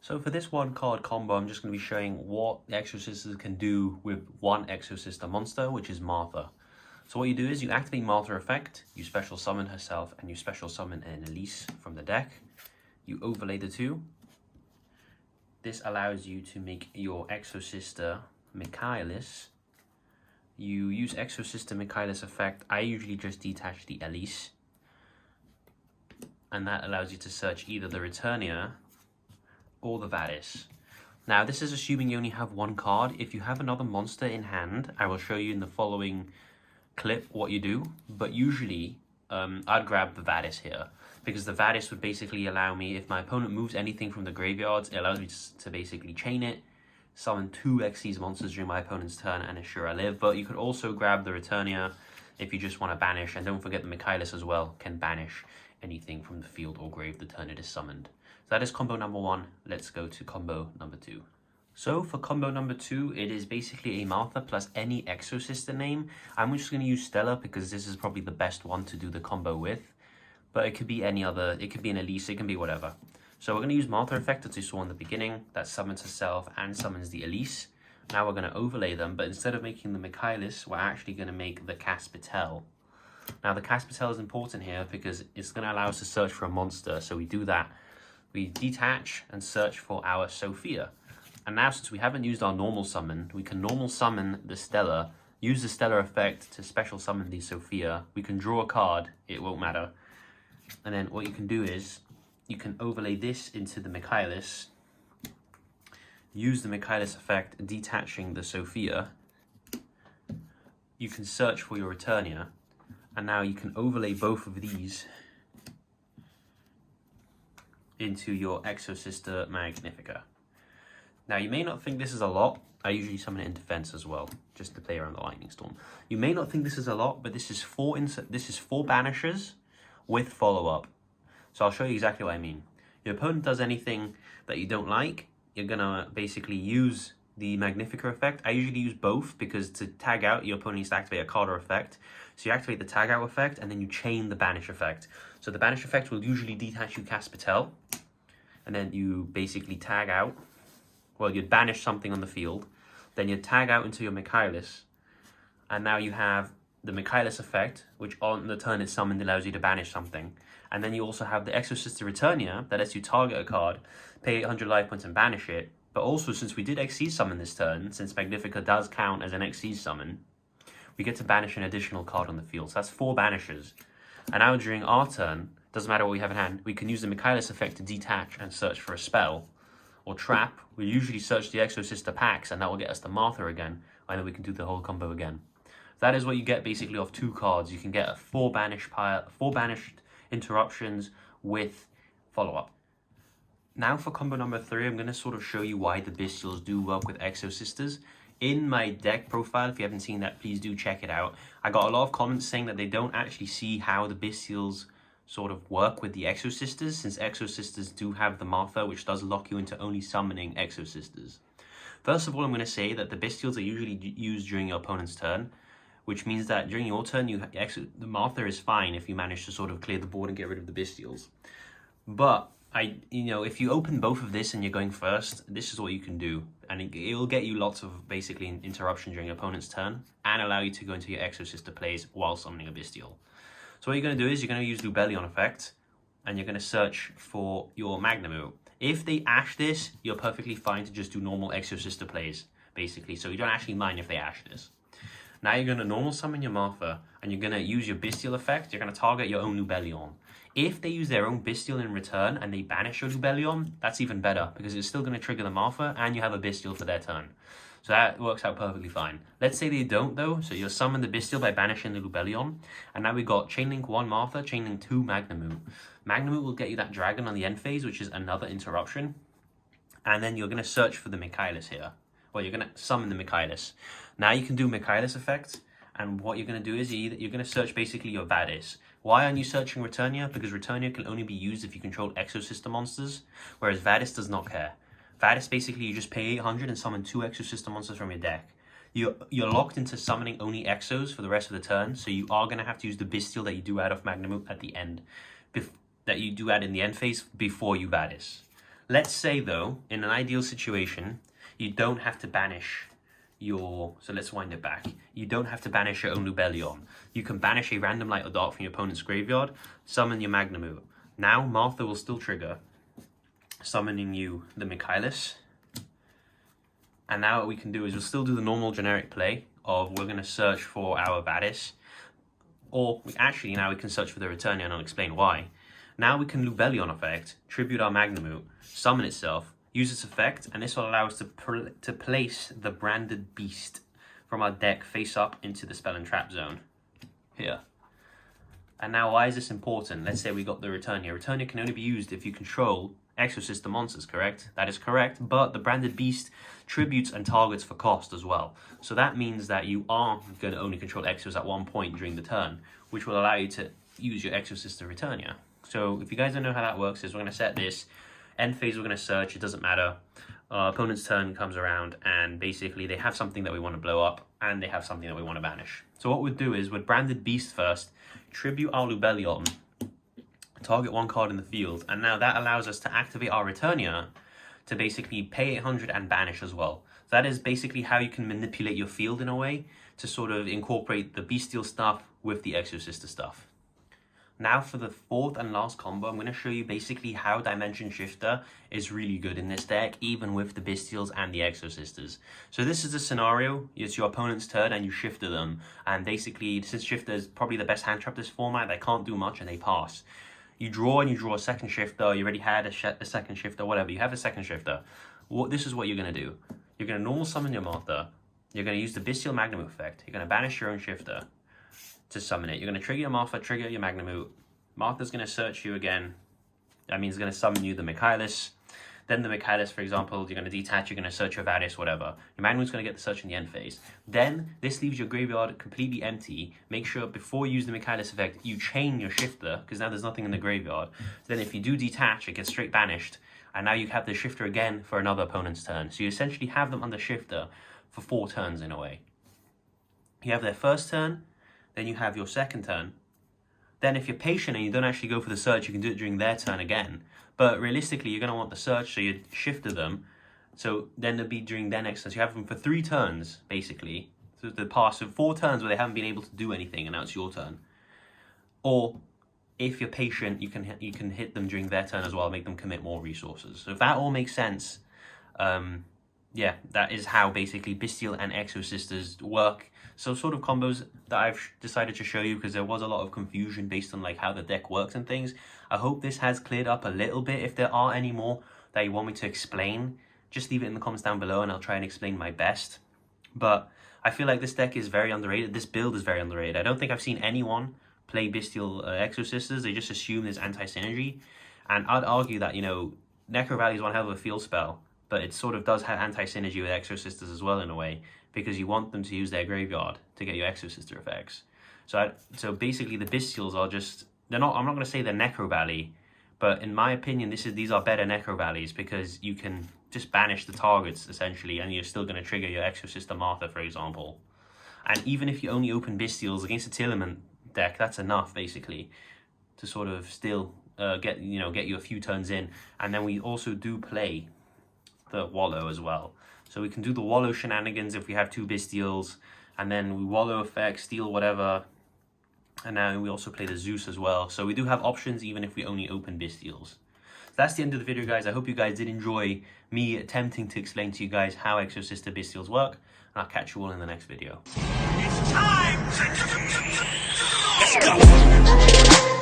So for this one card combo, I'm just going to be showing what the Exosisters can do with one Exosister monster, which is Martha. So what you do is you activate Martha effect, you special summon herself, and you special summon an Elise from the deck. You overlay the two. This allows you to make your Exosister Michaelis. You use Exosister Michaelis effect. I usually just detach the Elise. And that allows you to search either the Returnia or the Vadis. Now this is assuming you only have one card. If you have another monster in hand, I will show you in the following clip what you do, but usually I'd grab the Vadis here, because the Vadis would basically allow me, if my opponent moves anything from the graveyards, it allows me to basically chain it, summon 2 Xyz monsters during my opponent's turn, and ensure I live. But you could also grab the Returnia if you just want to banish, and don't forget the Michaelis as well can banish anything from the field or grave the turn it is summoned. So that is combo number 1. Let's go to combo number 2. So for combo number 2, it is basically a Martha plus any Exosister name. I'm just going to use Stella because this is probably the best one to do the combo with. But it could be any other, it could be an Elise, it can be whatever. So we're going to use Martha effect as you saw in the beginning. That summons herself and summons the Elise. Now we're going to overlay them, but instead of making the Michaelis, we're actually going to make the Caspitel. Now the Caspitel is important here because it's going to allow us to search for a monster. So we do that. We detach and search for our Sophia. And now since we haven't used our normal summon, we can normal summon the Stella, use the Stella effect to special summon the Sophia. We can draw a card, it won't matter. And then what you can do is, you can overlay this into the Michaelis, use the Michaelis effect, detaching the Sophia. You can search for your Returnia, and now you can overlay both of these into your Exosister Magnifica. Now you may not think this is a lot. I usually summon it in defense as well, just to play around the Lightning Storm. You may not think this is a lot, but this is 4 banishers with follow-up. So I'll show you exactly what I mean. Your opponent does anything that you don't like, you're gonna basically use the Magnifica effect. I usually use both because to tag out, your opponent needs to activate a card or effect. So you activate the tag out effect and then you chain the banish effect. So the banish effect will usually detach you Caspitel, and then you basically tag out. Well, you'd banish something on the field, then you'd tag out into your Michaelis, and now you have the Michaelis effect, which on the turn it's summoned allows you to banish something. And then you also have the Exosister Returnia that lets you target a card, pay 800 life points and banish it. But also, since we did Xyz summon this turn, since Magnifica does count as an Xyz summon, we get to banish an additional card on the field. So that's 4 banishers. And now during our turn, doesn't matter what we have in hand, we can use the Michaelis effect to detach and search for a spell or trap. We usually search the Exosister packs, and that will get us to Martha again, and then we can do the whole combo again. That is what you get basically off 2 cards. You can get a 4 banished interruptions with follow-up. Now for combo number 3, I'm going to sort of show you why the Bystials do work with Exosisters. In my deck profile, if you haven't seen that, please do check it out. I got a lot of comments saying that they don't actually see how the Bystials sort of work with the Exosisters, since Exosisters do have the Martha, which does lock you into only summoning Exosisters. First of all, I'm going to say that the Bystials are usually used during your opponent's turn, which means that during your turn, the Martha is fine if you manage to sort of clear the board and get rid of the Bystials. But if you open both of this and you're going first, this is what you can do, and it will get you lots of basically interruption during your opponent's turn and allow you to go into your Exosister plays while summoning a Bystial. So what you're going to do is you're going to use Lubellion effect, and you're going to search for your Magnemute. If they ash this, you're perfectly fine to just do normal Exosister plays, basically. So you don't actually mind if they ash this. Now you're going to normal summon your Martha, and you're going to use your Bystial effect. You're going to target your own Lubellion. If they use their own Bystial in return and they banish your Lubellion, that's even better, because it's still going to trigger the Martha, and you have a Bystial for their turn. So that works out perfectly fine. Let's say they don't though, so you'll summon the Bystial by banishing the Lubellion, and now we've got Chainlink 1 Martha, Chainlink 2 Magnemute. Magnemute will get you that dragon on the end phase, which is another interruption, and then you're going to search for the Michaelis here. Well, you're going to summon the Michaelis. Now you can do Michaelis effect, and what you're going to do is you're going to search basically your Vadis. Why aren't you searching Returnia? Because Returnia can only be used if you control Exosister monsters, whereas Vadis does not care. Vadis basically you just pay 800 and summon 2 Exosister monsters from your deck. you're locked into summoning only Exos for the rest of the turn, so you are going to have to use the Bystial that you do out of Magnamut at the end, that you do add in the end phase before you Vadis. Let's say though, in an ideal situation, you don't have to banish so let's wind it back. You don't have to banish your own Lubellion. You can banish a random light or dark from your opponent's graveyard, summon your Magnamut. Now Martha will still trigger, summoning you the Michaelis. And now what we can do is we'll still do the normal generic play of we're going to search for our Vadis. Or actually now we can search for the Returnia, and I'll explain why. Now we can Lubellion effect, tribute our Magnamut, summon itself, use its effect, and this will allow us to place the Branded Beast from our deck face up into the spell and trap zone. Here. And now why is this important? Let's say we got the Returnia. Returnia can only be used if you control Exosister monsters, correct? That is correct, but the Branded Beast tributes and targets for cost as well. So that means that you are going to only control Exos at one point during the turn, which will allow you to use your Exosister Returnia. So if you guys don't know how that works, is we're going to set this. End phase we're going to search, it doesn't matter. Opponent's turn comes around and basically they have something that we want to blow up and they have something that we want to banish. So what we'd do is we'd Branded Beast first, tribute our Lubellion, target one card in the field, and now that allows us to activate our Returnia to basically pay 800 and banish as well. So that is basically how you can manipulate your field in a way to sort of incorporate the Bestial stuff with the Exosister stuff. Now for the fourth and last combo, I'm going to show you basically how Dimension Shifter is really good in this deck, even with the Bystials and the Exosisters. So this is a scenario, it's your opponent's turn and you shifter them, and basically since Shifter is probably the best hand trap this format, they can't do much and they pass. You draw and you draw a second shifter, you already had a second shifter, whatever, you have a second shifter. This is what you're going to do. You're going to normal summon your Martha, you're going to use the Bystial Magnamut effect, you're going to banish your own shifter to summon it. You're going to trigger your Martha, trigger your Magnamut. Martha's going to search you again. That means it's going to summon you the Michaelis. Then the Michaelis, for example, you're going to detach, you're going to search your Vadis, whatever. Your Magnamut's going to get the search in the end phase. Then this leaves your graveyard completely empty. Make sure before you use the Michaelis effect, you chain your shifter, because now there's nothing in the graveyard. Then if you do detach, it gets straight banished. And now you have the shifter again for another opponent's turn. So you essentially have them under shifter for 4 turns in a way. You have their first turn, then you have your second turn. Then if you're patient and you don't actually go for the search, you can do it during their turn again. But realistically, you're going to want the search, so you shifter them. So then they'll be during their next turn. So you have them for 3 turns, basically. So the past, so 4 turns where they haven't been able to do anything, and now it's your turn. Or if you're patient, you can hit them during their turn as well, make them commit more resources. So if that all makes sense, yeah, that is how basically Bystial and Exosisters work. So sort of combos that I've decided to show you because there was a lot of confusion based on like how the deck works and things. I hope this has cleared up a little bit. If there are any more that you want me to explain, just leave it in the comments down below and I'll try and explain my best. But I feel like this deck is very underrated. This build is very underrated. I don't think I've seen anyone play Bystial Exosisters. They just assume there's anti-synergy. And I'd argue that, you know, Necro Valley is one hell of a field spell, but it sort of does have anti-synergy with Exosisters as well in a way, because you want them to use their graveyard to get your Exosister effects. So basically the Bystials are just, I'm not going to say they're Necro Valley, but in my opinion, these are better Necro Valleys because you can just banish the targets essentially, and you're still going to trigger your Exosister Martha, for example. And even if you only open Bystials against a Tillerman deck, that's enough basically to sort of still get you a few turns in. And then we also do play the Wallow as well. So we can do the Wallow shenanigans if we have 2 Bystials, and then we Wallow effect, steal whatever, and now we also play the Zeus as well. So we do have options even if we only open Bystials. So that's the end of the video, guys. I hope you guys did enjoy me attempting to explain to you guys how Exosister-Bystials work, and I'll catch you all in the next video. It's time! Let's go!